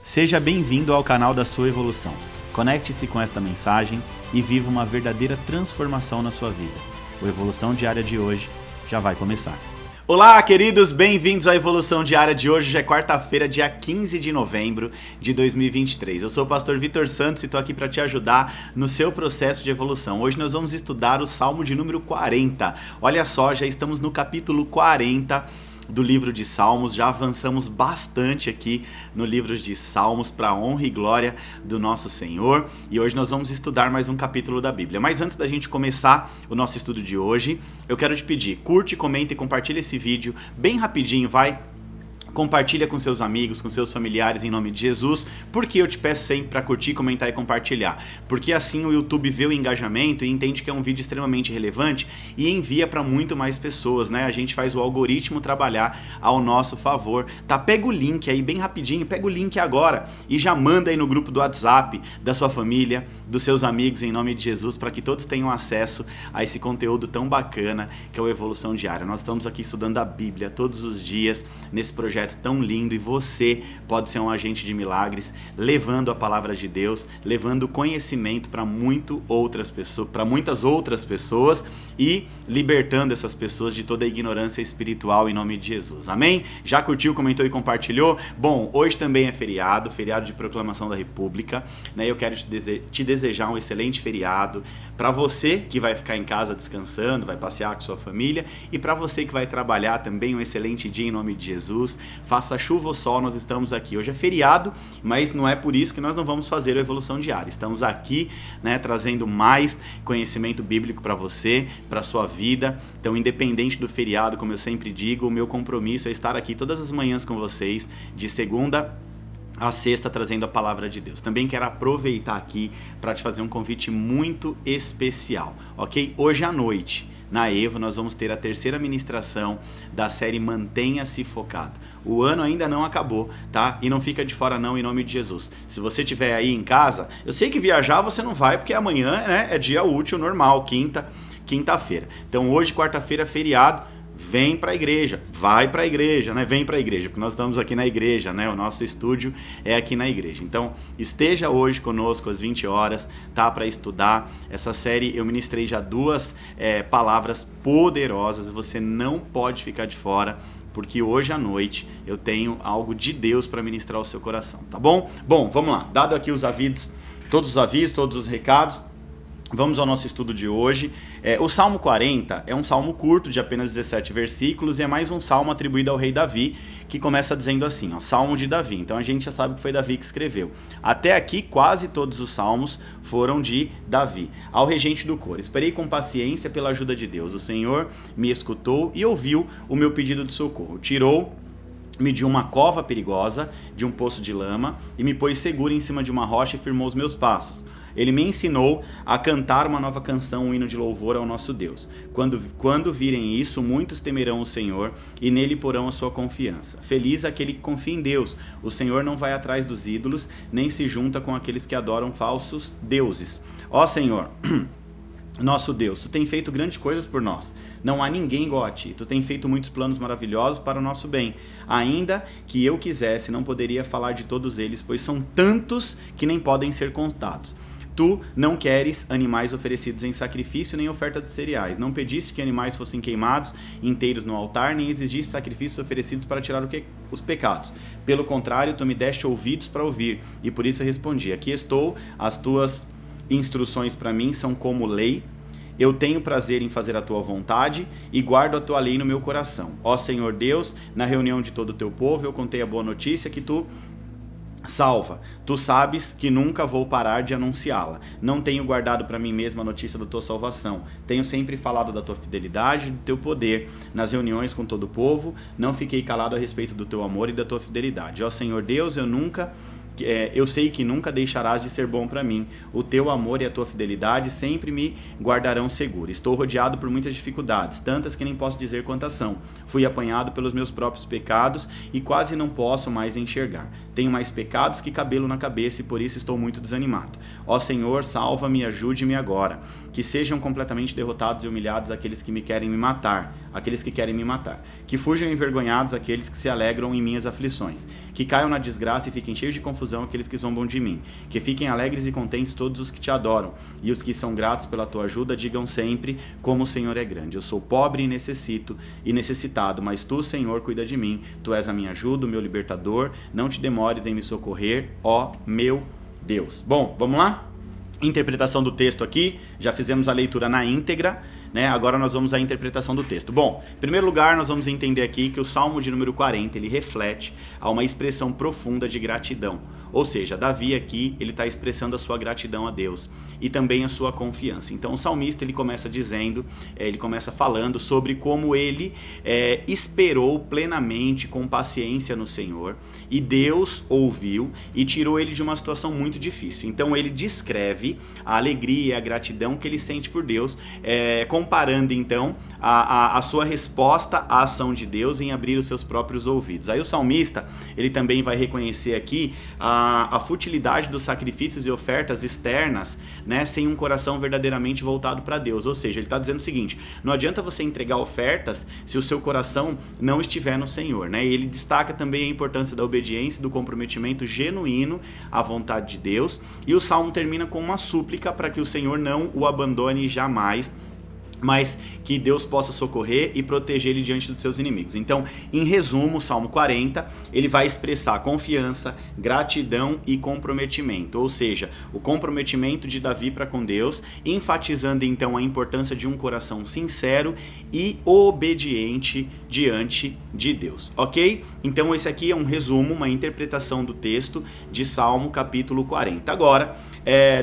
Seja bem-vindo ao canal da sua evolução. Conecte-se com esta mensagem e viva uma verdadeira transformação na sua vida. O Evolução Diária de hoje já vai começar. Olá, queridos, bem-vindos à Evolução Diária de hoje. Já é quarta-feira, dia 15 de novembro de 2023. Eu sou o pastor Vitor Santos e estou aqui para te ajudar no seu processo de evolução. Hoje nós vamos estudar o Salmo de número 40. Olha só, já estamos no capítulo 40 do livro de Salmos, já avançamos bastante aqui no livro de Salmos para a honra e glória do nosso Senhor, e hoje nós vamos estudar mais um capítulo da Bíblia. Mas antes da gente começar o nosso estudo de hoje, eu quero te pedir, curte, comenta e compartilha esse vídeo bem rapidinho, vai? Compartilha com seus amigos, com seus familiares em nome de Jesus. Por que eu te peço sempre para curtir, comentar e compartilhar? Porque assim o YouTube vê o engajamento e entende que é um vídeo extremamente relevante e envia para muito mais pessoas, né? A gente faz o algoritmo trabalhar ao nosso favor, tá? Pega o link aí bem rapidinho, pega o link agora e já manda aí no grupo do WhatsApp da sua família, dos seus amigos em nome de Jesus, para que todos tenham acesso a esse conteúdo tão bacana que é o Evolução Diária. Nós estamos aqui estudando a Bíblia todos os dias nesse projeto tão lindo, e você pode ser um agente de milagres, levando a palavra de Deus, levando conhecimento para muitas outras pessoas e libertando essas pessoas de toda a ignorância espiritual em nome de Jesus. Amém? Já curtiu, comentou e compartilhou? Bom, hoje também é feriado de proclamação da República, né? Eu quero te desejar um excelente feriado para você que vai ficar em casa descansando, vai passear com sua família, e para você que vai trabalhar também um excelente dia em nome de Jesus. Faça chuva ou sol, nós estamos aqui. Hoje é feriado, mas não é por isso que nós não vamos fazer a Evolução Diária. Estamos aqui, né, trazendo mais conhecimento bíblico para você, para sua vida. Então, independente do feriado, como eu sempre digo, o meu compromisso é estar aqui todas as manhãs com vocês, de segunda a sexta, trazendo a palavra de Deus. Também quero aproveitar aqui para te fazer um convite muito especial, ok? Hoje à noite, na Evo, nós vamos ter a terceira ministração da série Mantenha-se Focado. O ano ainda não acabou, tá? E não fica de fora não, em nome de Jesus. Se você estiver aí em casa, eu sei que viajar você não vai, porque amanhã, né, é dia útil normal, quinta-feira. Então hoje, quarta-feira, feriado, vem para a igreja, vai para a igreja, né? Vem para a igreja, porque nós estamos aqui na igreja, né? O nosso estúdio é aqui na igreja. Então, esteja hoje conosco às 20 horas, tá? Para estudar essa série. Eu ministrei já duas palavras poderosas, você não pode ficar de fora, porque hoje à noite eu tenho algo de Deus para ministrar ao seu coração, tá bom? Bom, vamos lá. Dado aqui os avisos, todos os recados, vamos ao nosso estudo de hoje. O Salmo 40 é um salmo curto de apenas 17 versículos e é mais um salmo atribuído ao rei Davi, que começa dizendo assim, ó, Salmo de Davi. Então a gente já sabe que foi Davi que escreveu. Até aqui quase todos os salmos foram de Davi. Ao regente do coro: esperei com paciência pela ajuda de Deus. O Senhor me escutou e ouviu o meu pedido de socorro. Me de uma cova perigosa, de um poço de lama, e me pôs seguro em cima de uma rocha e firmou os meus passos. Ele me ensinou a cantar uma nova canção, um hino de louvor ao nosso Deus. Quando virem isso, muitos temerão o Senhor e nele porão a sua confiança. Feliz aquele que confia em Deus. O Senhor não vai atrás dos ídolos, nem se junta com aqueles que adoram falsos deuses. Ó Senhor, nosso Deus, Tu tem feito grandes coisas por nós. Não há ninguém igual a Ti. Tu tem feito muitos planos maravilhosos para o nosso bem. Ainda que eu quisesse, não poderia falar de todos eles, pois são tantos que nem podem ser contados. Tu não queres animais oferecidos em sacrifício, nem oferta de cereais. Não pediste que animais fossem queimados inteiros no altar, nem exigiste sacrifícios oferecidos para tirar os pecados. Pelo contrário, Tu me deste ouvidos para ouvir, e por isso eu respondi: aqui estou, as Tuas instruções para mim são como lei. Eu tenho prazer em fazer a Tua vontade e guardo a Tua lei no meu coração. Ó Senhor Deus, na reunião de todo o Teu povo, eu contei a boa notícia que Tu salva. Tu sabes que nunca vou parar de anunciá-la. Não tenho guardado para mim mesmo a notícia da Tua salvação. Tenho sempre falado da Tua fidelidade e do Teu poder nas reuniões com todo o povo. Não fiquei calado a respeito do Teu amor e da Tua fidelidade. Ó Senhor Deus, eu sei que nunca deixarás de ser bom para mim. O Teu amor e a Tua fidelidade sempre me guardarão seguro. Estou rodeado por muitas dificuldades, tantas que nem posso dizer quantas são. Fui apanhado pelos meus próprios pecados e quase não posso mais enxergar. Tenho mais pecados que cabelo na cabeça e por isso estou muito desanimado. Ó Senhor, salva-me e ajude-me agora. Que sejam completamente derrotados e humilhados aqueles que querem me matar. Que fujam envergonhados aqueles que se alegram em minhas aflições. Que caiam na desgraça e fiquem cheios de confusão aqueles que zombam de mim. Que fiquem alegres e contentes todos os que te adoram. E os que são gratos pela tua ajuda digam sempre como o Senhor é grande. Eu sou pobre e necessitado, mas tu, Senhor, cuida de mim. Tu és a minha ajuda, o meu libertador. Não te demores em me socorrer, ó meu Deus. Bom, vamos lá? Interpretação do texto aqui. Já fizemos a leitura na íntegra, né? Agora nós vamos à interpretação do texto. Bom, em primeiro lugar, nós vamos entender aqui que o Salmo de número 40, ele reflete a uma expressão profunda de gratidão. Ou seja, Davi aqui, ele está expressando a sua gratidão a Deus e também a sua confiança. Então o salmista, ele começa dizendo, ele começa falando sobre como ele esperou plenamente, com paciência no Senhor, e Deus ouviu e tirou ele de uma situação muito difícil. Então ele descreve a alegria e a gratidão que ele sente por Deus, comparando então a sua resposta à ação de Deus em abrir os seus próprios ouvidos. Aí o salmista, ele também vai reconhecer aqui a futilidade dos sacrifícios e ofertas externas, né, sem um coração verdadeiramente voltado para Deus. Ou seja, ele está dizendo o seguinte: não adianta você entregar ofertas se o seu coração não estiver no Senhor, né? E ele destaca também a importância da obediência e do comprometimento genuíno à vontade de Deus. E o salmo termina com uma súplica para que o Senhor não o abandone jamais, mas que Deus possa socorrer e proteger ele diante dos seus inimigos. Então, em resumo, o Salmo 40, ele vai expressar confiança, gratidão e comprometimento, ou seja, o comprometimento de Davi para com Deus, enfatizando então a importância de um coração sincero e obediente diante de Deus, ok? Então esse aqui é um resumo, uma interpretação do texto de Salmo capítulo 40. Agora,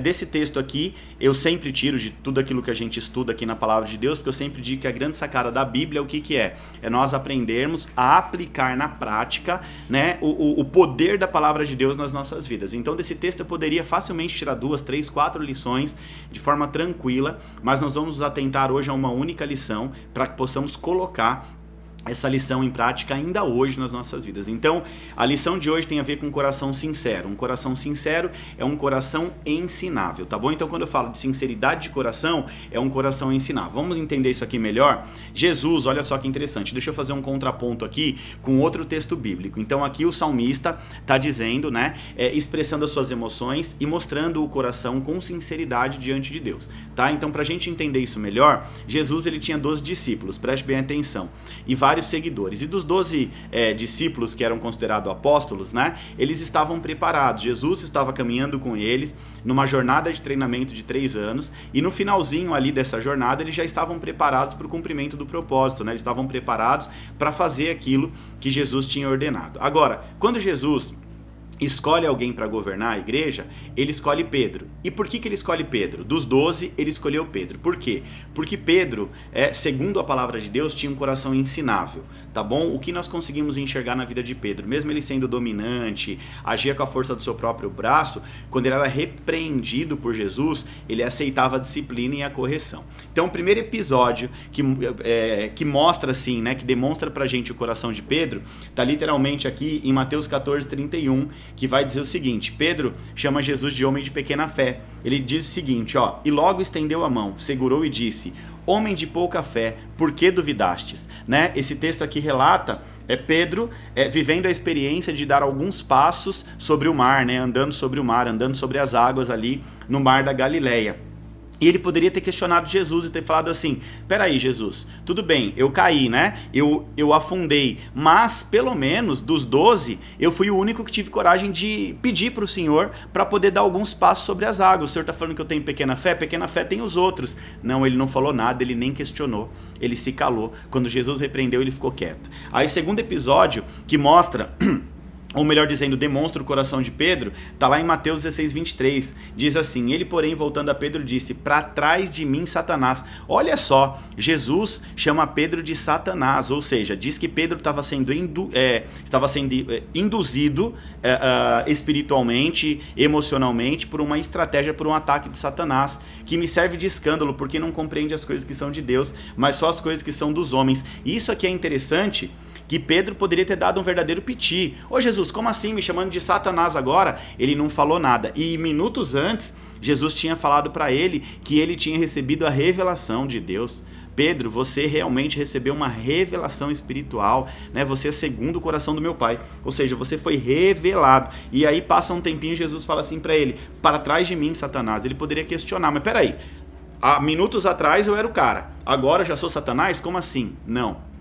desse texto aqui, eu sempre tiro de tudo aquilo que a gente estuda aqui na Palavra de Deus, porque eu sempre digo que a grande sacada da Bíblia é o que é? É nós aprendermos a aplicar na prática, né, o poder da Palavra de Deus nas nossas vidas. Então desse texto eu poderia facilmente tirar 2, 3, 4 lições de forma tranquila, mas nós vamos nos atentar hoje a uma única lição para que possamos colocar essa lição em prática ainda hoje nas nossas vidas. Então, a lição de hoje tem a ver com um coração sincero. Um coração sincero é um coração ensinável, tá bom? Então, quando eu falo de sinceridade de coração, é um coração ensinável. Vamos entender isso aqui melhor? Jesus, olha só que interessante. Deixa eu fazer um contraponto aqui com outro texto bíblico. Então, aqui o salmista está dizendo, né, expressando as suas emoções e mostrando o coração com sinceridade diante de Deus, tá? Então, pra gente entender isso melhor, Jesus, ele tinha 12 discípulos, preste bem atenção, e vários seguidores. E dos 12 discípulos que eram considerados apóstolos, né, eles estavam preparados. Jesus estava caminhando com eles numa jornada de treinamento de 3 anos e no finalzinho ali dessa jornada eles já estavam preparados para o cumprimento do propósito, né? Eles estavam preparados para fazer aquilo que Jesus tinha ordenado. Agora, quando Jesus escolhe alguém para governar a igreja, ele escolhe Pedro. E por que ele escolhe Pedro? Dos 12, ele escolheu Pedro. Por quê? Porque Pedro, segundo a palavra de Deus, tinha um coração ensinável, tá bom? O que nós conseguimos enxergar na vida de Pedro, mesmo ele sendo dominante, agia com a força do seu próprio braço, quando ele era repreendido por Jesus, ele aceitava a disciplina e a correção. Então, o primeiro episódio que mostra assim, né, que demonstra pra gente o coração de Pedro, tá literalmente aqui em Mateus 14:31, que vai dizer o seguinte: Pedro chama Jesus de homem de pequena fé. Ele diz o seguinte, ó: e logo estendeu a mão, segurou e disse: homem de pouca fé, por que duvidastes? Né? Esse texto aqui relata Pedro vivendo a experiência de dar alguns passos sobre o mar, né? Andando sobre o mar, andando sobre as águas ali no mar da Galileia. E ele poderia ter questionado Jesus e ter falado assim: peraí, Jesus, tudo bem, eu caí, né? Eu afundei, mas pelo menos dos 12, eu fui o único que tive coragem de pedir para o Senhor para poder dar alguns passos sobre as águas. O Senhor está falando que eu tenho pequena fé tem os outros. Não, ele não falou nada, ele nem questionou, ele se calou. Quando Jesus repreendeu, ele ficou quieto. Aí o segundo episódio que mostra... ou melhor dizendo, demonstra o coração de Pedro, está lá em Mateus 16:23, diz assim: ele porém voltando a Pedro disse: para trás de mim, Satanás. Olha só, Jesus chama Pedro de Satanás, ou seja, diz que Pedro estava sendo induzido espiritualmente, emocionalmente, por uma estratégia, por um ataque de Satanás, que me serve de escândalo, porque não compreende as coisas que são de Deus, mas só as coisas que são dos homens. E isso aqui é interessante, que Pedro poderia ter dado um verdadeiro piti. Ô Jesus, como assim me chamando de Satanás agora? Ele não falou nada. E minutos antes, Jesus tinha falado para ele que ele tinha recebido a revelação de Deus. Pedro, você realmente recebeu uma revelação espiritual, né? Você é segundo o coração do meu Pai, ou seja, você foi revelado. E aí passa um tempinho, Jesus fala assim para ele: para trás de mim, Satanás. Ele poderia questionar, mas peraí, há minutos atrás eu era o cara, agora eu já sou Satanás? Como assim? Não.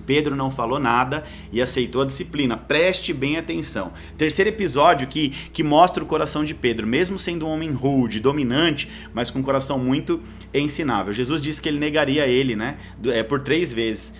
Pedro não falou nada e aceitou a disciplina. Preste bem atenção. Terceiro episódio que mostra o coração de Pedro, mesmo sendo um homem rude, dominante, mas com um coração muito ensinável. Jesus disse que ele negaria ele, né, por 3 vezes.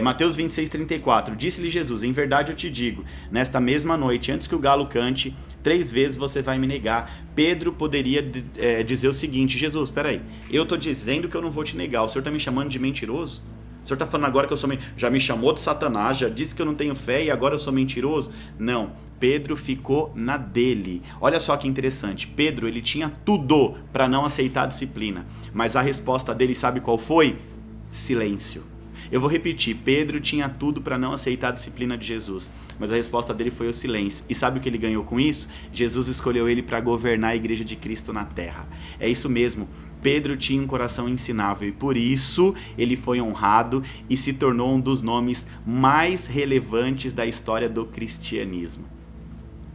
Mateus 26:34. Disse-lhe Jesus: em verdade eu te digo, nesta mesma noite, antes que o galo cante, 3 vezes você vai me negar. Pedro poderia dizer o seguinte: Jesus, peraí, eu estou dizendo que eu não vou te negar, o senhor está me chamando de mentiroso? O senhor está falando agora que eu sou já me chamou de Satanás, já disse que eu não tenho fé e agora eu sou mentiroso? Não, Pedro ficou na dele. Olha só que interessante, Pedro ele tinha tudo para não aceitar a disciplina, mas a resposta dele sabe qual foi? Silêncio. Eu vou repetir, Pedro tinha tudo para não aceitar a disciplina de Jesus, mas a resposta dele foi o silêncio. E sabe o que ele ganhou com isso? Jesus escolheu ele para governar a igreja de Cristo na terra. É isso mesmo, Pedro tinha um coração ensinável e por isso ele foi honrado e se tornou um dos nomes mais relevantes da história do cristianismo.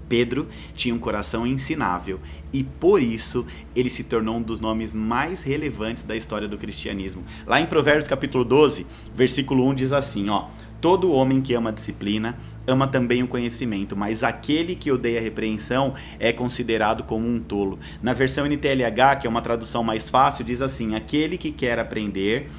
Pedro tinha um coração ensinável e por isso ele se tornou um dos nomes mais relevantes da história do cristianismo. Lá em Provérbios capítulo 12, versículo 1 diz assim, ó: todo homem que ama a disciplina, ama também o conhecimento, mas aquele que odeia a repreensão é considerado como um tolo. Na versão NTLH, que é uma tradução mais fácil, diz assim: aquele que quer aprender,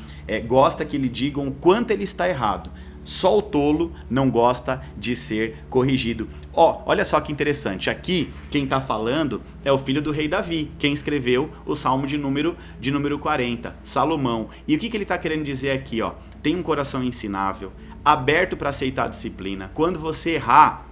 gosta que lhe digam quanto ele está errado. Só o tolo não gosta de ser corrigido. Olha só que interessante. Aqui, quem está falando é o filho do rei Davi, quem escreveu o Salmo de número 40, Salomão. E o que ele está querendo dizer aqui? Tem um coração ensinável, aberto para aceitar a disciplina. Quando você errar,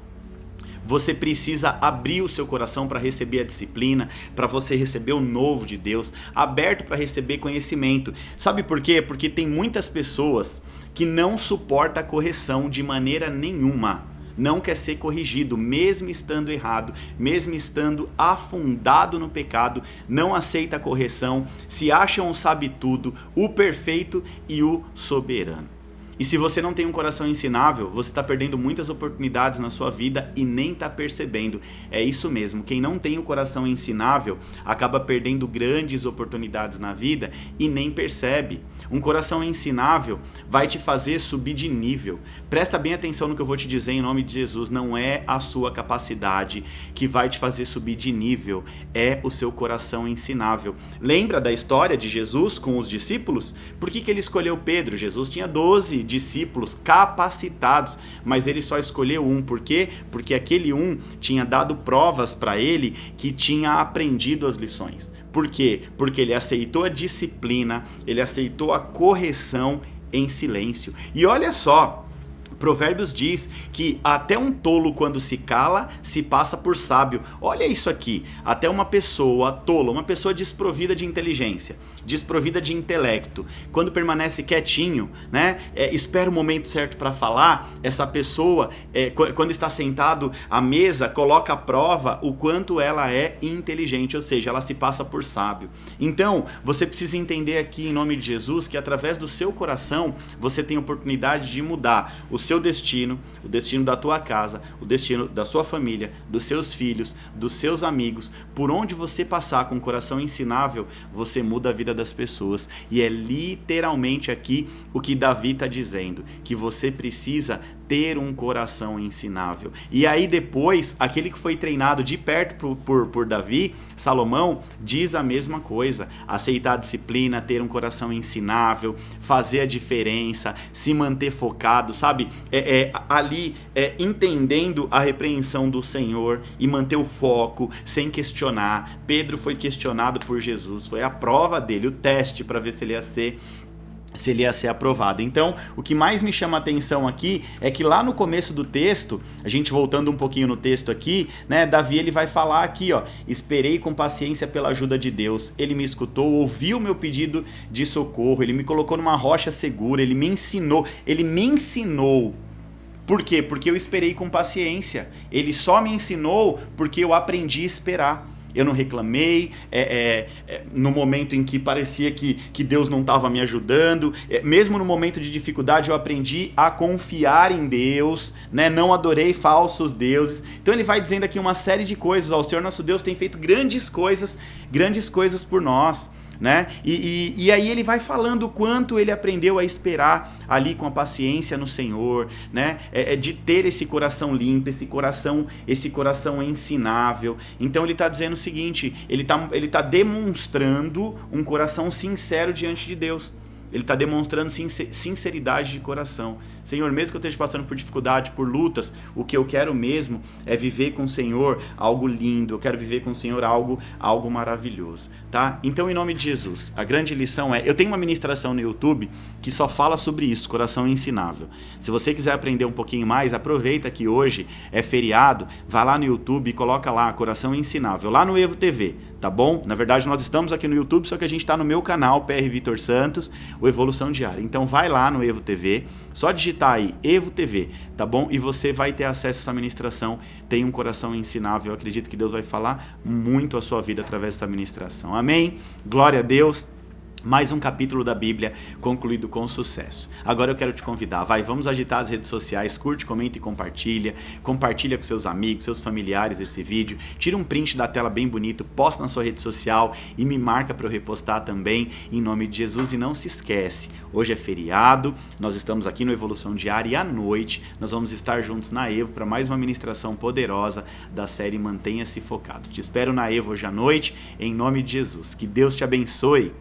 você precisa abrir o seu coração para receber a disciplina, para você receber o novo de Deus, aberto para receber conhecimento. Sabe por quê? Porque tem muitas pessoas que não suportam a correção de maneira nenhuma. Não quer ser corrigido, mesmo estando errado, mesmo estando afundado no pecado, não aceita a correção, se acham o sabe-tudo, o perfeito e o soberano. E se você não tem um coração ensinável, você está perdendo muitas oportunidades na sua vida e nem está percebendo. É isso mesmo, quem não tem o coração ensinável acaba perdendo grandes oportunidades na vida e nem percebe. Um coração ensinável vai te fazer subir de nível. Presta bem atenção no que eu vou te dizer em nome de Jesus. Não é a sua capacidade que vai te fazer subir de nível, é o seu coração ensinável. Lembra da história de Jesus com os discípulos? Por que ele escolheu Pedro? Jesus tinha 12 discípulos capacitados, mas ele só escolheu um. Por quê? Porque aquele um tinha dado provas para ele que tinha aprendido as lições. Por quê? Porque ele aceitou a disciplina, ele aceitou a correção em silêncio. E olha só, Provérbios diz que até um tolo, quando se cala, se passa por sábio. Olha isso aqui, até uma pessoa tola, uma pessoa desprovida de inteligência, desprovida de intelecto, quando permanece quietinho, né, espera o momento certo para falar, essa pessoa, quando está sentado à mesa, coloca à prova o quanto ela é inteligente, ou seja, ela se passa por sábio. Então, você precisa entender aqui, em nome de Jesus, que através do seu coração, você tem a oportunidade de mudar o seu destino, o destino da tua casa, o destino da sua família, dos seus filhos, dos seus amigos. Por onde você passar com o coração ensinável, você muda a vida das pessoas. E é literalmente aqui o que Davi está dizendo, que você precisa ter um coração ensinável. E aí depois, aquele que foi treinado de perto por Davi, Salomão, diz a mesma coisa: aceitar a disciplina, ter um coração ensinável, fazer a diferença, se manter focado, sabe? Entendendo a repreensão do Senhor e manter o foco, sem questionar. Pedro foi questionado por Jesus, foi a prova dele, o teste para ver se ele ia ser aprovado. Então, o que mais me chama a atenção aqui é que lá no começo do texto, a gente voltando um pouquinho no texto aqui, né, Davi ele vai falar aqui, esperei com paciência pela ajuda de Deus, ele me escutou, ouviu o meu pedido de socorro, ele me colocou numa rocha segura, ele me ensinou Por quê? Porque eu esperei com paciência. Ele só me ensinou porque eu aprendi a esperar. Eu não reclamei, no momento em que parecia que Deus não estava me ajudando, mesmo no momento de dificuldade eu aprendi a confiar em Deus, né? Não adorei falsos deuses. Então ele vai dizendo aqui uma série de coisas, ó, o Senhor nosso Deus tem feito grandes coisas por nós. Né? E aí ele vai falando o quanto ele aprendeu a esperar ali com a paciência no Senhor, né? De ter esse coração limpo, esse coração ensinável. Então ele está dizendo o seguinte, ele tá demonstrando um coração sincero diante de Deus. Ele está demonstrando sinceridade de coração. Senhor, mesmo que eu esteja passando por dificuldade, por lutas, o que eu quero mesmo é viver com o Senhor algo lindo. Eu quero viver com o Senhor algo maravilhoso, tá? Então, em nome de Jesus, a grande lição é... Eu tenho uma ministração no YouTube que só fala sobre isso, coração ensinável. Se você quiser aprender um pouquinho mais, aproveita que hoje é feriado, vai lá no YouTube e coloca lá, coração ensinável, lá no Evo TV, tá bom? Na verdade, nós estamos aqui no YouTube, só que a gente está no meu canal, PR Vitor Santos, o Evolução Diária. Então vai lá no Evo TV, só digitar aí Evo TV, tá bom? E você vai ter acesso a essa ministração. Tem um coração ensinável. Eu acredito que Deus vai falar muito a sua vida através dessa ministração. Amém? Glória a Deus. Mais um capítulo da Bíblia concluído com sucesso. Agora eu quero te convidar, vamos agitar as redes sociais, curte, comenta e compartilha com seus amigos, seus familiares esse vídeo, tira um print da tela bem bonito, posta na sua rede social e me marca para eu repostar também, em nome de Jesus. E não se esquece, hoje é feriado, nós estamos aqui no Evolução Diária e à noite nós vamos estar juntos na Evo para mais uma ministração poderosa da série Mantenha-se Focado. Te espero na Evo hoje à noite, em nome de Jesus. Que Deus te abençoe.